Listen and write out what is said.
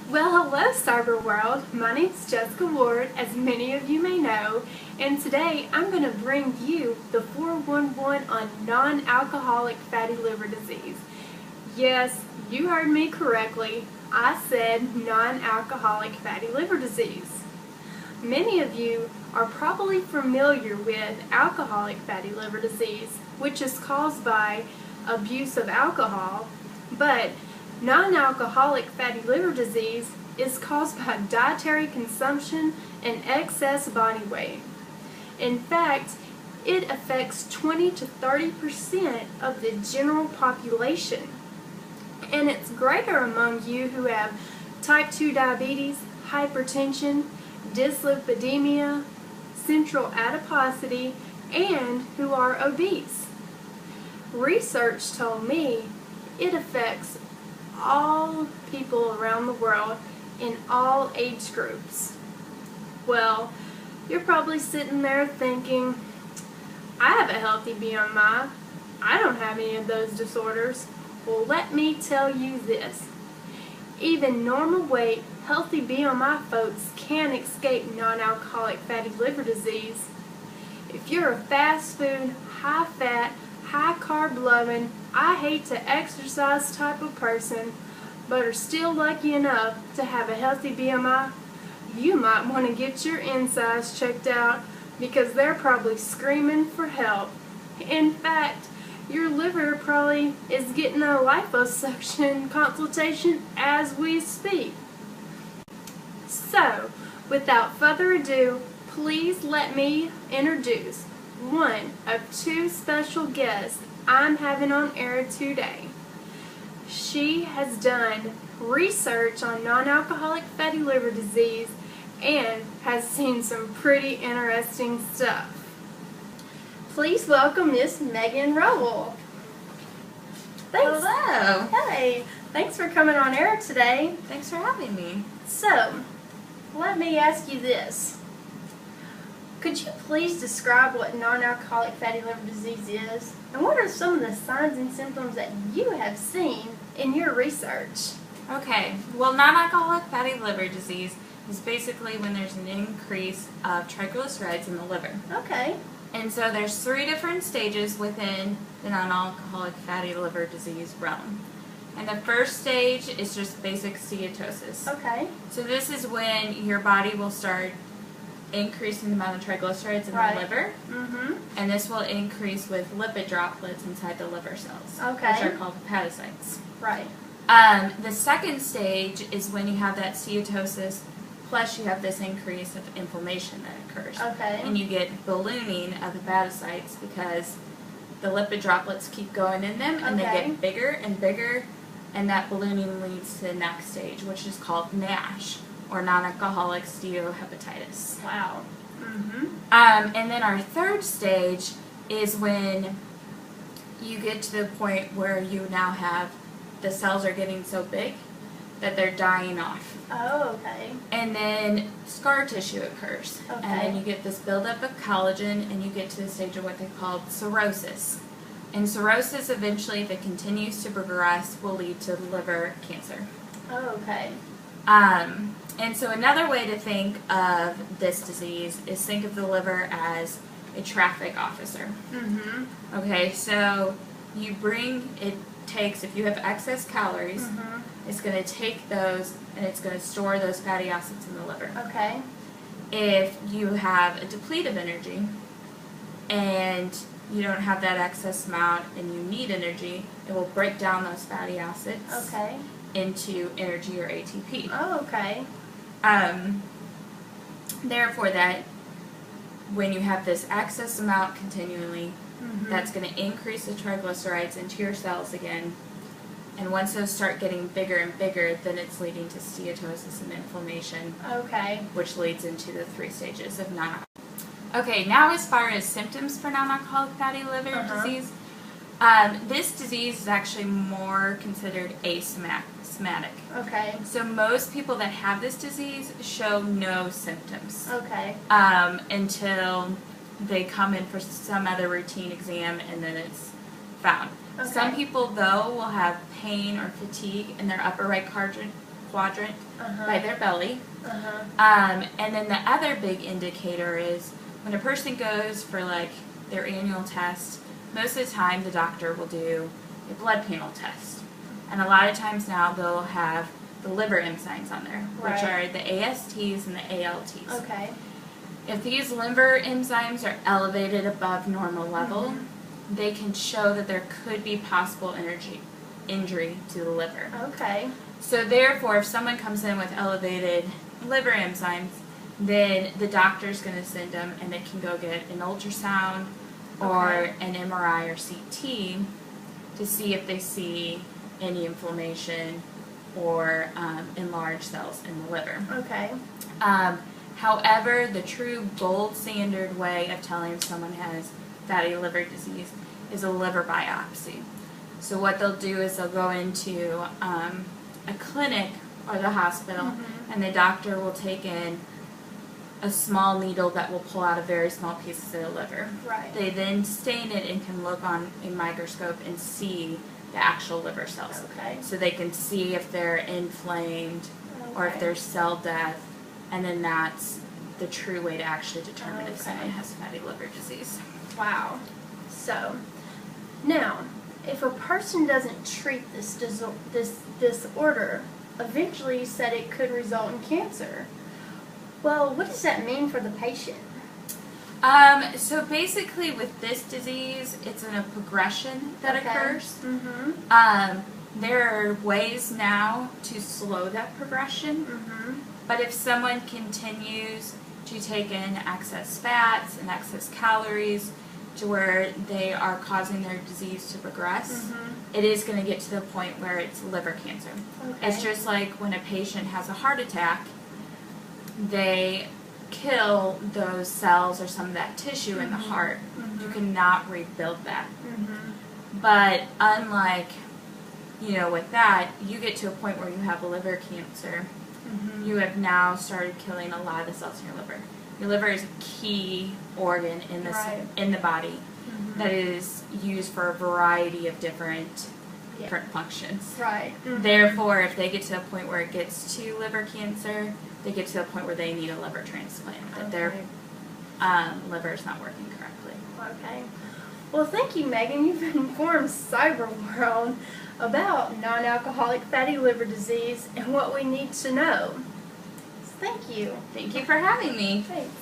Well, hello, Cyber World. My name's Jessica Ward, as many of you may know, and today I'm going to bring you the 411 on non-alcoholic fatty liver disease. Yes, you heard me correctly. I said non-alcoholic fatty liver disease. Many of you are probably familiar with alcoholic fatty liver disease, which is caused by abuse of alcohol, but non-alcoholic fatty liver disease is caused by dietary consumption and excess body weight. In fact, it affects 20 to 30% of the general population. And it's greater among you who have type 2 diabetes, hypertension, dyslipidemia, central adiposity, and who are obese. Research told me it affects all people around the world in all age groups. Well, you're probably sitting there thinking, I have a healthy BMI. I don't have any of those disorders. Well, let me tell you this. Even normal weight, healthy BMI folks can escape non-alcoholic fatty liver disease. If you're a fast food, high fat, high carb loving, I hate to exercise type of person, but are still lucky enough to have a healthy BMI, you might want to get your insides checked out because they're probably screaming for help. In fact, your liver probably is getting a liposuction consultation as we speak. So, without further ado, please let me introduce one of two special guests I'm having on air today. She has done research on non-alcoholic fatty liver disease and has seen some pretty interesting stuff. Please welcome Miss Megan Rowell. Thanks. Hello. Hey, thanks for coming on air today. Thanks for having me. So, let me ask you this. Could you please describe what non-alcoholic fatty liver disease is? And what are some of the signs and symptoms that you have seen in your research? Okay, well, non-alcoholic fatty liver disease is basically when there's an increase of triglycerides in the liver. Okay. And so there's 3 different stages within the non-alcoholic fatty liver disease realm. And the first stage is just basic steatosis. Okay. So this is when your body will start increasing the amount of triglycerides in Right. the liver. Mm-hmm. And this will increase with lipid droplets inside the liver cells, Okay. which are called hepatocytes. Right. The second stage is when you have that steatosis, plus you have this increase of inflammation that occurs. Okay. And you get ballooning of hepatocytes because the lipid droplets keep going in them and Okay. they get bigger and bigger, and that ballooning leads to the next stage, which is called NASH, or non-alcoholic steatohepatitis. Wow. Mm-hmm. And then our third stage is when you get to the point where you now have the cells are getting so big that they're dying off. Oh, okay. And then scar tissue occurs. Okay. And then you get this buildup of collagen, and you get to the stage of what they call cirrhosis. And cirrhosis eventually, if it continues to progress, will lead to liver cancer. Oh, okay. And so another way to think of this disease is think of the liver as a traffic officer. Mm-hmm. Okay, so if you have excess calories, Mm-hmm. it's going to take those and it's going to store those fatty acids in the liver. Okay. If you have a deplete of energy and you don't have that excess amount and you need energy, it will break down those fatty acids Okay. into energy or ATP. Oh, okay. Therefore, that when you have this excess amount continually, Mm-hmm. that's going to increase the triglycerides into your cells again. And once those start getting bigger and bigger, then it's leading to steatosis and inflammation, Okay. which leads into the 3 stages of non-alcoholic. Okay, now as far as symptoms for non-alcoholic fatty liver disease, this disease is actually more considered asymptomatic. Okay. So most people that have this disease show no symptoms Okay. until they come in for some other routine exam and then it's found. Okay. Some people, though, will have pain or fatigue in their upper right quadrant by their belly. And then the other big indicator is when a person goes for like their annual test, most of the time the doctor will do a blood panel test. And a lot of times now they'll have the liver enzymes on there, which are the ASTs and the ALTs. Okay. If these liver enzymes are elevated above normal level, they can show that there could be possible injury to the liver. Okay. So therefore, if someone comes in with elevated liver enzymes, then the doctor's going to send them and they can go get an ultrasound or an MRI or CT to see if they see any inflammation or enlarged cells in the liver. Okay. However, the true gold standard way of telling if someone has fatty liver disease is a liver biopsy. So what they'll do is they'll go into a clinic or the hospital, and the doctor will take in a small needle that will pull out a very small piece of their liver. Right. They then stain it and can look on a microscope and see the actual liver cells. Okay. So they can see if they're inflamed or if there's cell death, and then that's the true way to actually determine if someone has fatty liver disease. Wow. So, now, if a person doesn't treat this disorder, eventually you said it could result in cancer. Well, what does that mean for the patient? So basically with this disease, it's in a progression that occurs. There are ways now to slow that progression, but if someone continues to take in excess fats and excess calories to where they are causing their disease to progress, it is going to get to the point where it's liver cancer. It's just like when a patient has a heart attack, they kill those cells or some of that tissue in the heart. You cannot rebuild that. But unlike, with that, you get to a point where you have liver cancer, you have now started killing a lot of the cells in your liver. Your liver is a key organ in the body that is used for a variety of different functions. Therefore, if they get to a point where it gets to liver cancer, they get to a point where they need a liver transplant, that their liver is not working correctly. Okay. Well, thank you, Megan. You've informed Cyber World about non-alcoholic fatty liver disease and what we need to know. Thank you. Thank you for having me. Thanks.